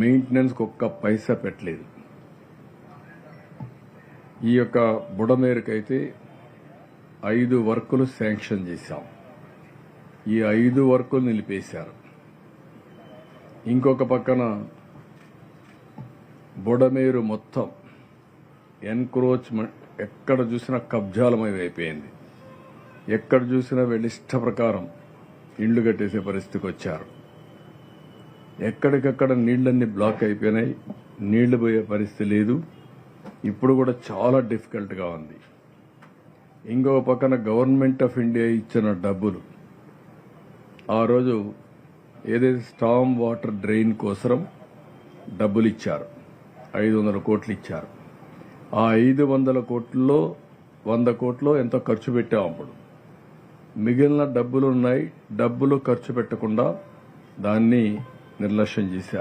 మెయింటెనెన్స్కి ఒక్క పైసా పెట్టలేదు. ఈ యొక్క బుడమేరుకైతే 5 వర్కులు శాంక్షన్ చేశాం. ఈ 5 వర్కులు నిలిపేశారు. ఇంకొక పక్కన బుడమేరు మొత్తం ఎన్క్రోచ్మెంట్, ఎక్కడ చూసినా కబ్జాలమయం అయిపోయింది. ఎక్కడ చూసినా వీళ్ళ ఇష్ట ప్రకారం ఇళ్లు కట్టేసే పరిస్థితికి వచ్చారు. ఎక్కడికక్కడ నీళ్లన్నీ బ్లాక్ అయిపోయినాయి. నీళ్లు పోయే పరిస్థితి లేదు. ఇప్పుడు కూడా చాలా డిఫికల్ట్గా ఉంది. ఇంకొక పక్కన గవర్నమెంట్ ఆఫ్ ఇండియా ఇచ్చిన డబ్బులు, ఆ రోజు ఏదైతే స్టామ్ వాటర్ డ్రైన్ కోసం డబ్బులు ఇచ్చారు, 500 కోట్లు ఇచ్చారు. ఆ 500 కోట్లలో 100 కోట్లు ఎంతో ఖర్చు పెట్టాం. అప్పుడు మిగిలిన డబ్బులు ఉన్నాయి. డబ్బులు ఖర్చు పెట్టకుండా దాన్ని నిర్లక్ష్యం చేశారు.